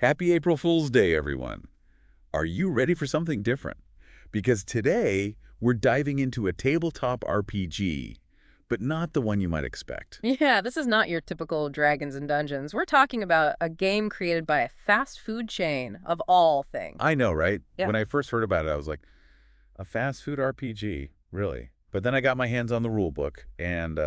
Happy April Fool's Day, everyone. Are you ready for something different? Because today, we're diving into a tabletop RPG, but not the one you might expect. Yeah, this is not your typical Dragons and Dungeons. We're talking about a game created by a fast food chain, of all things. I know, right? Yeah. When I first heard about it, I was like, a fast food RPG? Really? But then I got my hands on the rule book, and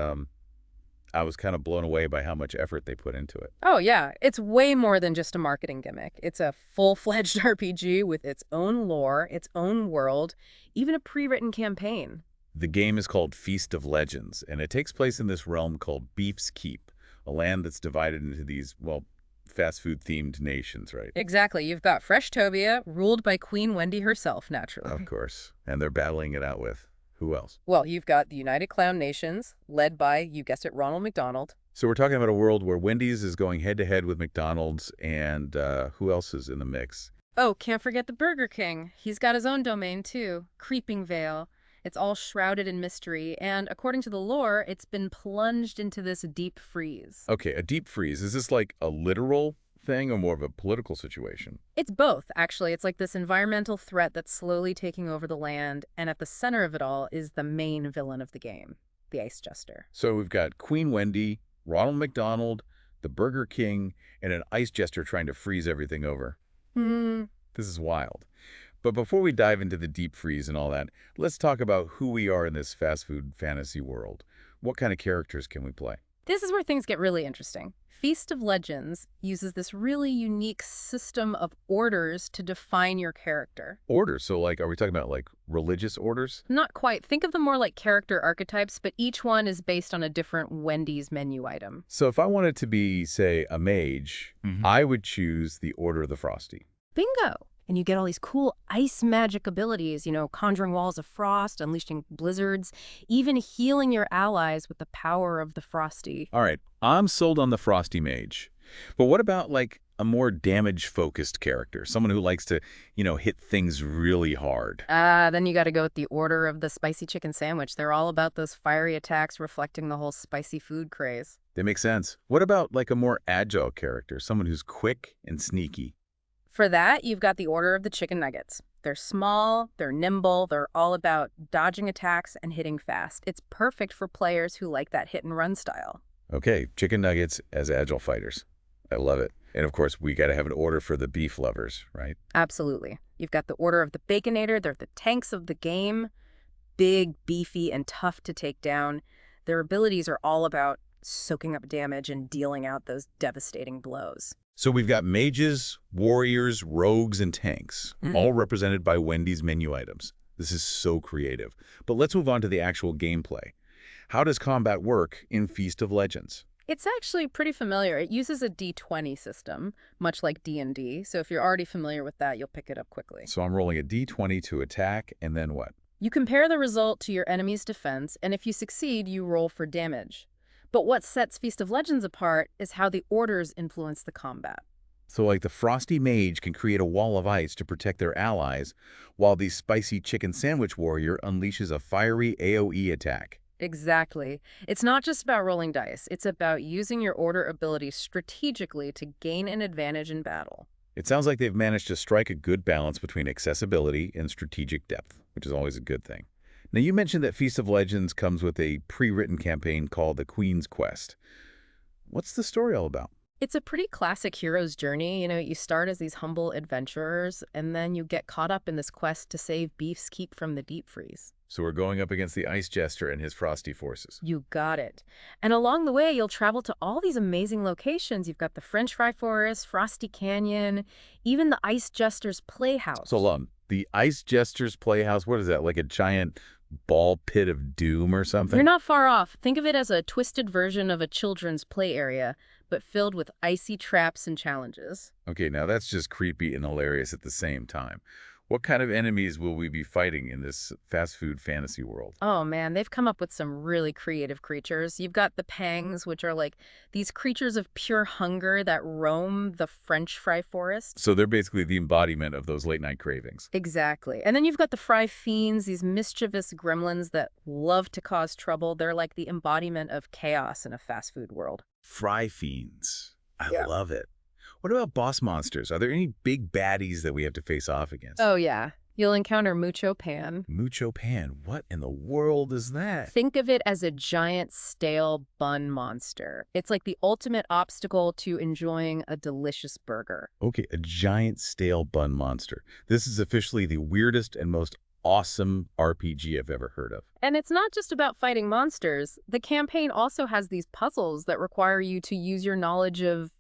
I was kind of blown away by how much effort they put into it. Oh, yeah. It's way more than just a marketing gimmick. It's a full-fledged RPG with its own lore, its own world, even a pre-written campaign. The game is called Feast of Legends, and it takes place in this realm called Beef's Keep, a land that's divided into these, well, fast food-themed nations, right? Exactly. You've got Freshtovia, ruled by Queen Wendy herself, naturally. Of course. And they're battling it out with who else? Well, you've got the United Clown Nations, led by, you guessed it, Ronald McDonald. So we're talking about a world where Wendy's is going head-to-head with McDonald's, and who else is in the mix? Oh, can't forget the Burger King. He's got his own domain, too. Creeping Vale. It's all shrouded in mystery, and according to the lore, it's been plunged into this deep freeze. Okay, a deep freeze. Is this like a literal thing or more of a political situation? It's both, actually. It's like this environmental threat that's slowly taking over the land, and at the center of it all is the main villain of the game, the Ice Jester. So we've got Queen Wendy, Ronald McDonald, the Burger King, and an Ice Jester trying to freeze everything over. Hmm. This is wild. But before we dive into the deep freeze and all that, let's talk about who we are in this fast food fantasy world. What kind of characters can we play? This is where things get really interesting. Feast of Legends uses this really unique system of orders to define your character. Orders. So, like, are we talking about, like, religious orders? Not quite. Think of them more like character archetypes, but each one is based on a different Wendy's menu item. So if I wanted to be, say, a mage, I would choose the Order of the Frosty. Bingo! And you get all these cool ice magic abilities, conjuring walls of frost, unleashing blizzards, even healing your allies with the power of the Frosty. All right, I'm sold on the Frosty Mage. But what about, like, a more damage-focused character? Someone who likes to, hit things really hard. Then you gotta go with the Order of the Spicy Chicken Sandwich. They're all about those fiery attacks reflecting the whole spicy food craze. They make sense. What about, like, a more agile character? Someone who's quick and sneaky. For that, you've got the Order of the Chicken Nuggets. They're small, they're nimble, they're all about dodging attacks and hitting fast. It's perfect for players who like that hit-and-run style. Okay, chicken nuggets as agile fighters. I love it. And, of course, we got to have an order for the beef lovers, right? Absolutely. You've got the Order of the Baconator. They're the tanks of the game. Big, beefy, and tough to take down. Their abilities are all about soaking up damage and dealing out those devastating blows. So we've got mages, warriors, rogues, and tanks, all represented by Wendy's menu items. This is so creative. But let's move on to the actual gameplay. How does combat work in Feast of Legends? It's actually pretty familiar. It uses a D20 system, much like D&D. So if you're already familiar with that, you'll pick it up quickly. So I'm rolling a d20 to attack, and then what? You compare the result to your enemy's defense, and if you succeed, you roll for damage. But what sets Feast of Legends apart is how the orders influence the combat. So like the Frosty Mage can create a wall of ice to protect their allies, while the Spicy Chicken Sandwich Warrior unleashes a fiery AoE attack. Exactly. It's not just about rolling dice. It's about using your order abilities strategically to gain an advantage in battle. It sounds like they've managed to strike a good balance between accessibility and strategic depth, which is always a good thing. Now, you mentioned that Feast of Legends comes with a pre-written campaign called The Queen's Quest. What's the story all about? It's a pretty classic hero's journey. You start as these humble adventurers, and then you get caught up in this quest to save Beef's Keep from the deep freeze. So we're going up against the Ice Jester and his Frosty forces. You got it. And along the way, you'll travel to all these amazing locations. You've got the French Fry Forest, Frosty Canyon, even the Ice Jester's Playhouse. So the Ice Jester's Playhouse, what is that, like a giant ball pit of doom or something? You're not far off. Think of it as a twisted version of a children's play area, but filled with icy traps and challenges. Okay, now that's just creepy and hilarious at the same time. What kind of enemies will we be fighting in this fast food fantasy world? Oh man, they've come up with some really creative creatures. You've got the Pangs, which are like these creatures of pure hunger that roam the French Fry Forest. So they're basically the embodiment of those late night cravings. Exactly. And then you've got the Fry Fiends, these mischievous gremlins that love to cause trouble. They're like the embodiment of chaos in a fast food world. Fry fiends. I Yeah. love it. What about boss monsters? Are there any big baddies that we have to face off against? Oh, yeah. You'll encounter Mucho Pan. Mucho Pan. What in the world is that? Think of it as a giant stale bun monster. It's like the ultimate obstacle to enjoying a delicious burger. Okay, a giant stale bun monster. This is officially the weirdest and most awesome RPG I've ever heard of. And it's not just about fighting monsters. The campaign also has these puzzles that require you to use your knowledge of,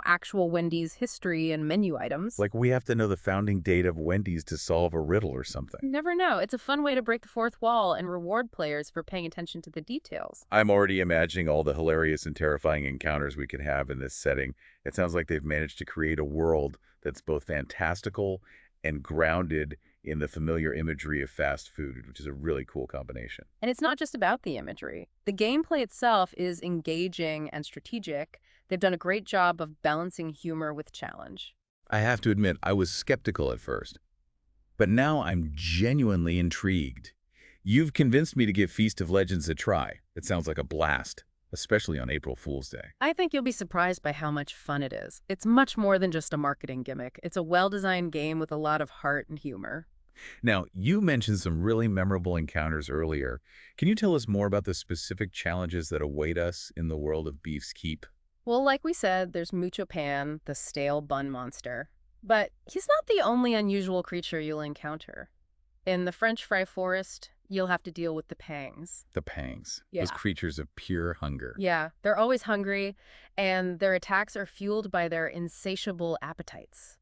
actual Wendy's history and menu items. Like we have to know the founding date of Wendy's to solve a riddle or something. You never know. It's a fun way to break the fourth wall and reward players for paying attention to the details. I'm already imagining all the hilarious and terrifying encounters we could have in this setting. It sounds like they've managed to create a world that's both fantastical and grounded in the familiar imagery of fast food, which is a really cool combination. And it's not just about the imagery. The gameplay itself is engaging and strategic. They've done a great job of balancing humor with challenge. I have to admit, I was skeptical at first, but now I'm genuinely intrigued. You've convinced me to give Feast of Legends a try. It sounds like a blast, especially on April Fool's Day. I think you'll be surprised by how much fun it is. It's much more than just a marketing gimmick. It's a well-designed game with a lot of heart and humor. Now, you mentioned some really memorable encounters earlier. Can you tell us more about the specific challenges that await us in the world of Beef's Keep? Well, like we said, there's Mucho Pan, the stale bun monster. But he's not the only unusual creature you'll encounter. In the French fry forest, you'll have to deal with the pangs. The pangs. Yeah. Those creatures of pure hunger. Yeah, they're always hungry, and their attacks are fueled by their insatiable appetites.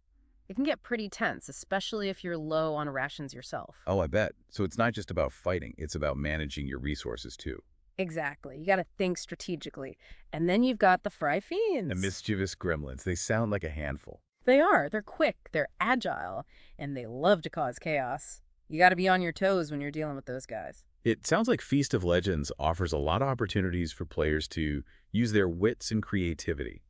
It can get pretty tense, especially if you're low on rations yourself. Oh, I bet. So it's not just about fighting, it's about managing your resources too. Exactly. You got to think strategically. And then you've got the fry fiends. The mischievous gremlins. They sound like a handful. They are. They're quick, they're agile, and they love to cause chaos. You got to be on your toes when you're dealing with those guys. It sounds like Feast of Legends offers a lot of opportunities for players to use their wits and creativity,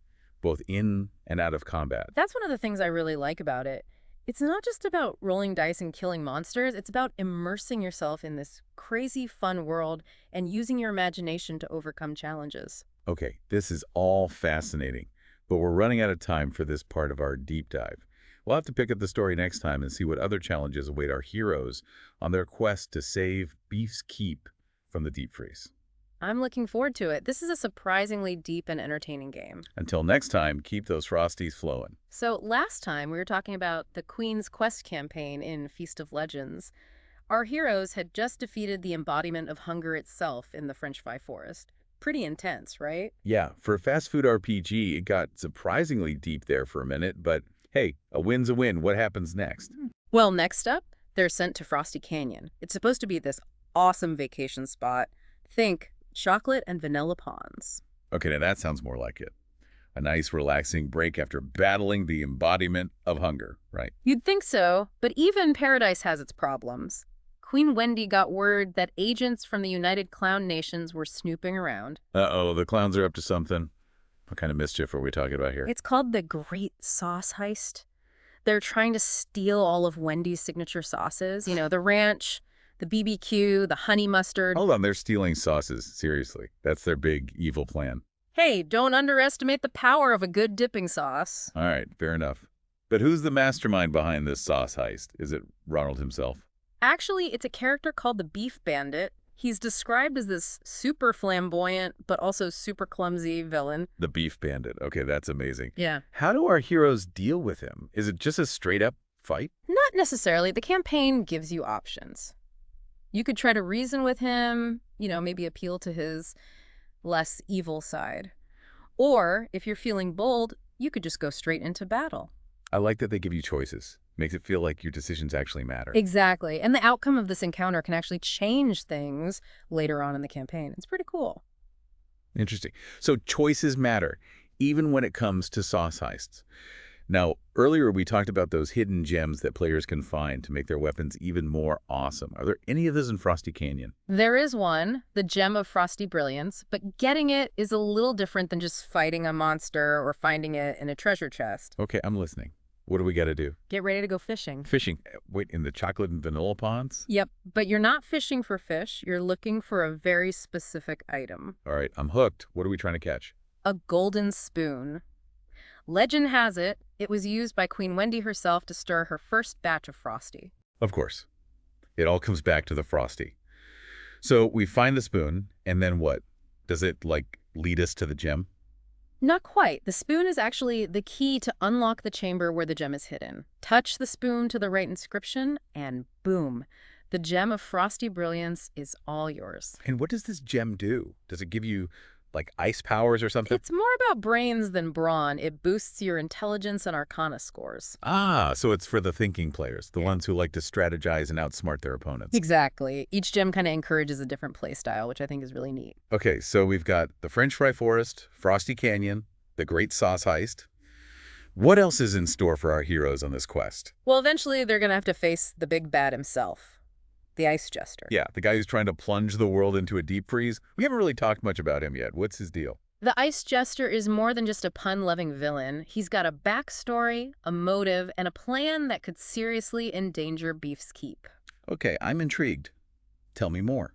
both in and out of combat. That's one of the things I really like about it. It's not just about rolling dice and killing monsters. It's about immersing yourself in this crazy fun world and using your imagination to overcome challenges. Okay, this is all fascinating, but we're running out of time for this part of our deep dive. We'll have to pick up the story next time and see what other challenges await our heroes on their quest to save Beef's Keep from the deep freeze. I'm looking forward to it. This is a surprisingly deep and entertaining game. Until next time, keep those Frosties flowing. So last time we were talking about the Queen's Quest campaign in Feast of Legends. Our heroes had just defeated the embodiment of hunger itself in the French Fry Forest. Pretty intense, right? Yeah, for a fast food RPG, it got surprisingly deep there for a minute, but hey, a win's a win. What happens next? Well, next up, they're sent to Frosty Canyon. It's supposed to be this awesome vacation spot. Think chocolate and vanilla ponds. Okay, now that sounds more like it. A nice, relaxing break after battling the embodiment of hunger, right? You'd think so, but even paradise has its problems. Queen Wendy got word that agents from the United Clown Nations were snooping around. Uh-oh, the clowns are up to something. What kind of mischief are we talking about here? It's called the Great Sauce Heist. They're trying to steal all of Wendy's signature sauces. The ranch, the BBQ, the honey mustard. Hold on, they're stealing sauces. Seriously. That's their big evil plan. Hey, don't underestimate the power of a good dipping sauce. All right, fair enough. But who's the mastermind behind this sauce heist? Is it Ronald himself? Actually, it's a character called the Beef Bandit. He's described as this super flamboyant, but also super clumsy villain. The Beef Bandit. Okay, that's amazing. Yeah. How do our heroes deal with him? Is it just a straight-up fight? Not necessarily. The campaign gives you options. You could try to reason with him, maybe appeal to his less evil side. Or, if you're feeling bold, you could just go straight into battle. I like that they give you choices. Makes it feel like your decisions actually matter. Exactly. And the outcome of this encounter can actually change things later on in the campaign. It's pretty cool. Interesting. So choices matter, even when it comes to sauce heists. Now, earlier we talked about those hidden gems that players can find to make their weapons even more awesome. Are there any of those in Frosty Canyon? There is one, the Gem of Frosty Brilliance, but getting it is a little different than just fighting a monster or finding it in a treasure chest. Okay, I'm listening. What do we got to do? Get ready to go fishing. Fishing. Wait, in the chocolate and vanilla ponds? Yep, but you're not fishing for fish. You're looking for a very specific item. All right, I'm hooked. What are we trying to catch? A golden spoon. Legend has it, it was used by Queen Wendy herself to stir her first batch of Frosty. Of course. It all comes back to the Frosty. So we find the spoon, and then what? Does it, like, lead us to the gem? Not quite. The spoon is actually the key to unlock the chamber where the gem is hidden. Touch the spoon to the right inscription, and boom. The gem of Frosty Brilliance is all yours. And what does this gem do? Does it give you, like, ice powers or something? It's more about brains than brawn. It boosts your intelligence and arcana scores. Ah, so it's for the thinking players, the ones who like to strategize and outsmart their opponents. Exactly. Each gem kind of encourages a different play style, which I think is really neat. Okay, so we've got the French Fry Forest, Frosty Canyon, the Great Sauce Heist. What else is in store for our heroes on this quest? Well, eventually they're going to have to face the big bad himself, the Ice Jester. Yeah, the guy who's trying to plunge the world into a deep freeze. We haven't really talked much about him yet. What's his deal? The Ice Jester is more than just a pun-loving villain. He's got a backstory, a motive, and a plan that could seriously endanger Beef's keep. Okay, I'm intrigued. Tell me more.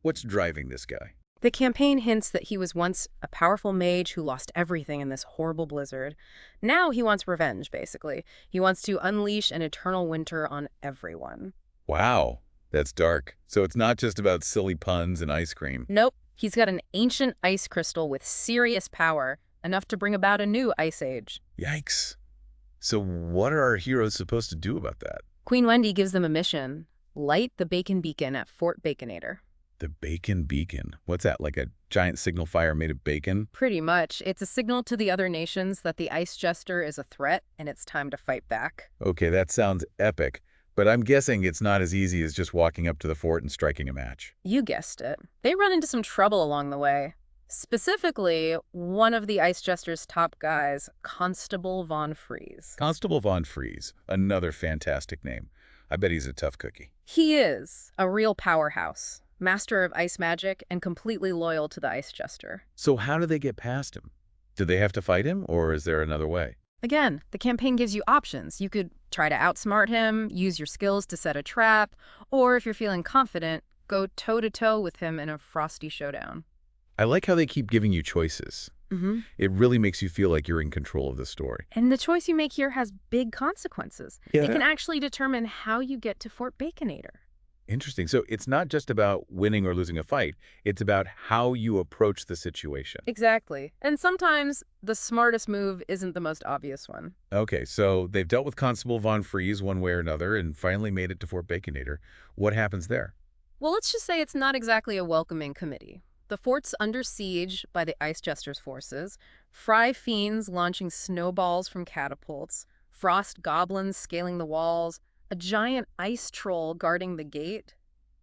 What's driving this guy? The campaign hints that he was once a powerful mage who lost everything in this horrible blizzard. Now he wants revenge, basically. He wants to unleash an eternal winter on everyone. Wow, that's dark. So it's not just about silly puns and ice cream. Nope. He's got an ancient ice crystal with serious power, enough to bring about a new ice age. Yikes. So what are our heroes supposed to do about that? Queen Wendy gives them a mission. Light the Bacon Beacon at Fort Baconator. The Bacon Beacon. What's that, like a giant signal fire made of bacon? Pretty much. It's a signal to the other nations that the Ice Jester is a threat and it's time to fight back. Okay, that sounds epic. But I'm guessing it's not as easy as just walking up to the fort and striking a match. You guessed it. They run into some trouble along the way. Specifically, one of the Ice Jester's top guys, Constable Von Freeze. Constable Von Freeze, another fantastic name. I bet he's a tough cookie. He is a real powerhouse, master of ice magic and completely loyal to the Ice Jester. So how do they get past him? Do they have to fight him, or is there another way? Again, the campaign gives you options. You could try to outsmart him, use your skills to set a trap, or if you're feeling confident, go toe-to-toe with him in a frosty showdown. I like how they keep giving you choices. It really makes you feel like you're in control of the story. And the choice you make here has big consequences. Yeah. It can actually determine how you get to Fort Baconator. Interesting. So it's not just about winning or losing a fight. It's about how you approach the situation. Exactly. And sometimes the smartest move isn't the most obvious one. Okay, so they've dealt with Constable Von Freeze one way or another and finally made it to Fort Baconator. What happens there? Well, let's just say it's not exactly a welcoming committee. The fort's under siege by the Ice Jester's forces, Fry Fiends launching snowballs from catapults, frost goblins scaling the walls, a giant ice troll guarding the gate.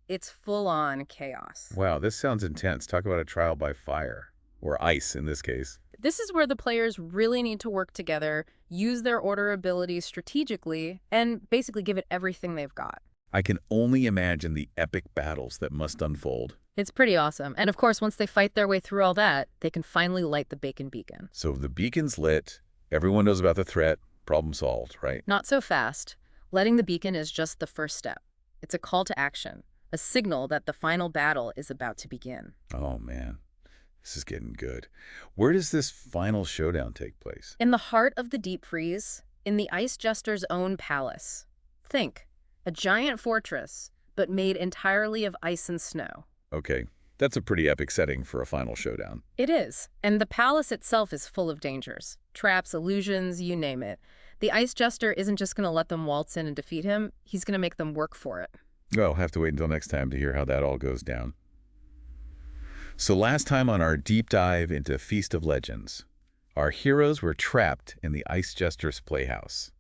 It's full-on chaos. Wow, this sounds intense. Talk about a trial by fire, or ice in this case. This is where the players really need to work together, use their order abilities strategically, and basically give it everything they've got. I can only imagine the epic battles that must unfold. It's pretty awesome. And of course, once they fight their way through all that, they can finally light the Bacon Beacon. So the beacon's lit, everyone knows about the threat, problem solved, right? Not so fast. Lighting the beacon is just the first step. It's a call to action, a signal that the final battle is about to begin. Oh man, this is getting good. Where does this final showdown take place? In the heart of the deep freeze, in the Ice Jester's own palace. Think, a giant fortress, but made entirely of ice and snow. Okay, that's a pretty epic setting for a final showdown. It is, and the palace itself is full of dangers. Traps, illusions, you name it. The Ice Jester isn't just going to let them waltz in and defeat him, he's going to make them work for it. Well, have to wait until next time to hear how that all goes down. So last time on our deep dive into Feast of Legends, our heroes were trapped in the Ice Jester's playhouse.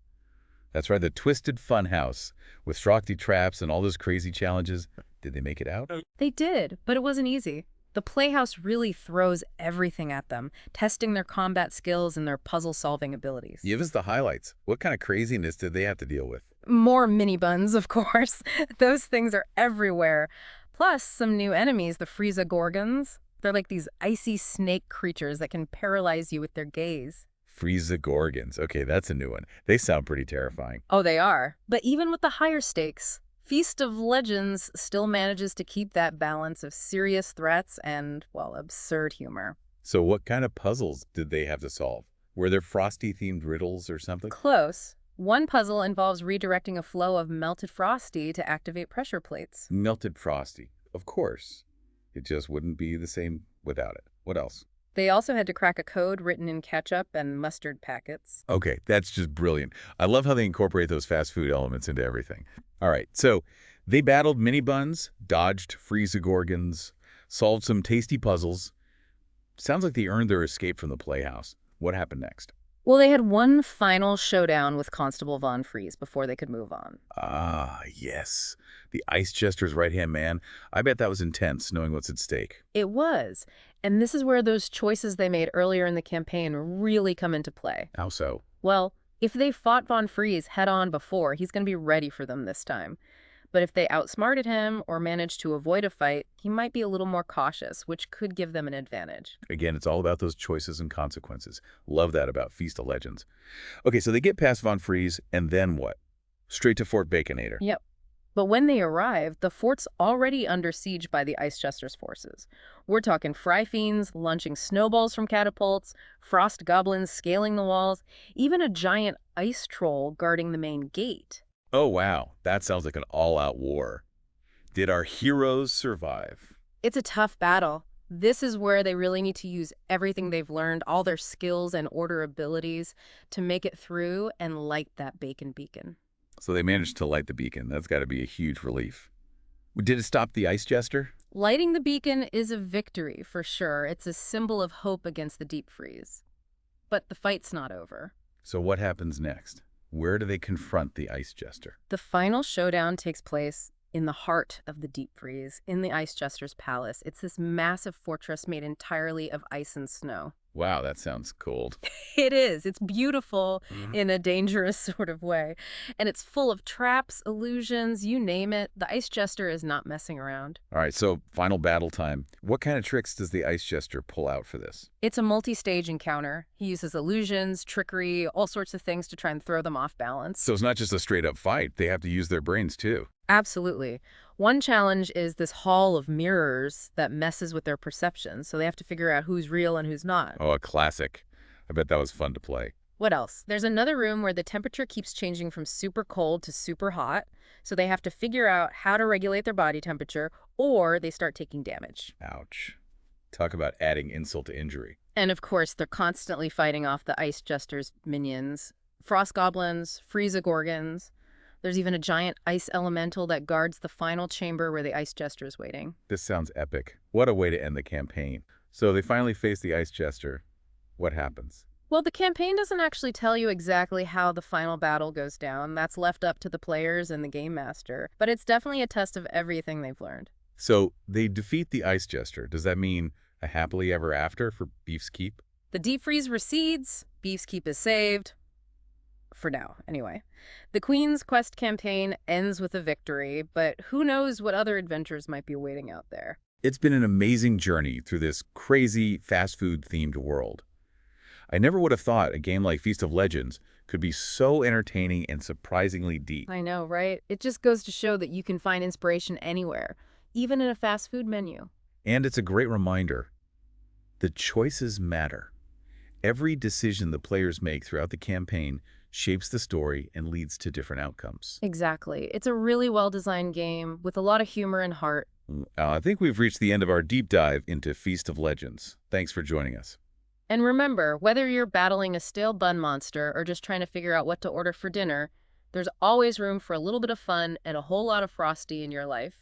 That's right, the twisted fun house with frosty traps and all those crazy challenges. Did they make it out? They did, but it wasn't easy. The Playhouse really throws everything at them, testing their combat skills and their puzzle-solving abilities. Give us the highlights. What kind of craziness did they have to deal with? More mini buns, of course. Those things are everywhere. Plus, some new enemies, the Frieza Gorgons. They're like these icy snake creatures that can paralyze you with their gaze. Frieza Gorgons. Okay, that's a new one. They sound pretty terrifying. Oh, they are. But even with the higher stakes, Feast of Legends still manages to keep that balance of serious threats and, well, absurd humor. So what kind of puzzles did they have to solve? Were there Frosty-themed riddles or something? Close. One puzzle involves redirecting a flow of melted Frosty to activate pressure plates. Melted Frosty. Of course. It just wouldn't be the same without it. What else? They also had to crack a code written in ketchup and mustard packets. Okay, that's just brilliant. I love how they incorporate those fast food elements into everything. All right, so they battled mini buns, dodged freeze-gorgons, solved some tasty puzzles. Sounds like they earned their escape from the playhouse. What happened next? Well, they had one final showdown with Constable Von Freeze before they could move on. Ah, yes. The Ice Jester's right-hand man. I bet that was intense, knowing what's at stake. It was. And this is where those choices they made earlier in the campaign really come into play. How so? Well, if they fought Von Freeze head-on before, he's going to be ready for them this time. But if they outsmarted him or managed to avoid a fight, he might be a little more cautious, which could give them an advantage. Again, it's all about those choices and consequences. Love that about Feast of Legends. Okay, so they get past Von Freeze, and then what? Straight to Fort Baconator. Yep. But when they arrive, the fort's already under siege by the Ice Jester's forces. We're talking fry fiends launching snowballs from catapults, frost goblins scaling the walls, even a giant ice troll guarding the main gate. Oh, wow. That sounds like an all-out war. Did our heroes survive? It's a tough battle. This is where they really need to use everything they've learned, all their skills and order abilities, to make it through and light that bacon beacon. So they managed to light the beacon. That's got to be a huge relief. Did it stop the Ice Jester? Lighting the beacon is a victory, for sure. It's a symbol of hope against the deep freeze. But the fight's not over. So what happens next? Where do they confront the Ice Jester? The final showdown takes place in the heart of the deep freeze, in the Ice Jester's palace. It's this massive fortress made entirely of ice and snow. Wow, that sounds cold. It is. It's beautiful in a dangerous sort of way. And it's full of traps, illusions, you name it. The Ice Jester is not messing around. All right, so final battle time. What kind of tricks does the Ice Jester pull out for this? It's a multi-stage encounter. He uses illusions, trickery, all sorts of things to try and throw them off balance. So it's not just a straight-up fight. They have to use their brains, too. Absolutely. One challenge is this hall of mirrors that messes with their perception, so they have to figure out who's real and who's not. Oh, a classic. I bet that was fun to play. What else? There's another room where the temperature keeps changing from super cold to super hot, so they have to figure out how to regulate their body temperature, or they start taking damage. Ouch. Talk about adding insult to injury. And of course, they're constantly fighting off the Ice Jester's minions. Frost goblins, freeze-gorgons. There's even a giant ice elemental that guards the final chamber where the Ice Jester is waiting. This sounds epic. What a way to end the campaign. So they finally face the Ice Jester. What happens? Well, the campaign doesn't actually tell you exactly how the final battle goes down. That's left up to the players and the game master. But it's definitely a test of everything they've learned. So they defeat the Ice Jester. Does that mean a happily ever after for Beef's Keep? The deep freeze recedes. Beef's Keep is saved. For now, anyway. The Queen's Quest campaign ends with a victory, but who knows what other adventures might be waiting out there. It's been an amazing journey through this crazy fast food-themed world. I never would have thought a game like Feast of Legends could be so entertaining and surprisingly deep. I know, right? It just goes to show that you can find inspiration anywhere, even in a fast food menu. And it's a great reminder. The choices matter. Every decision the players make throughout the campaign shapes the story and leads to different outcomes. Exactly. It's a really well-designed game with a lot of humor and heart. I think we've reached the end of our deep dive into Feast of Legends. Thanks for joining us. And remember, whether you're battling a stale bun monster or just trying to figure out what to order for dinner, there's always room for a little bit of fun and a whole lot of Frosty in your life.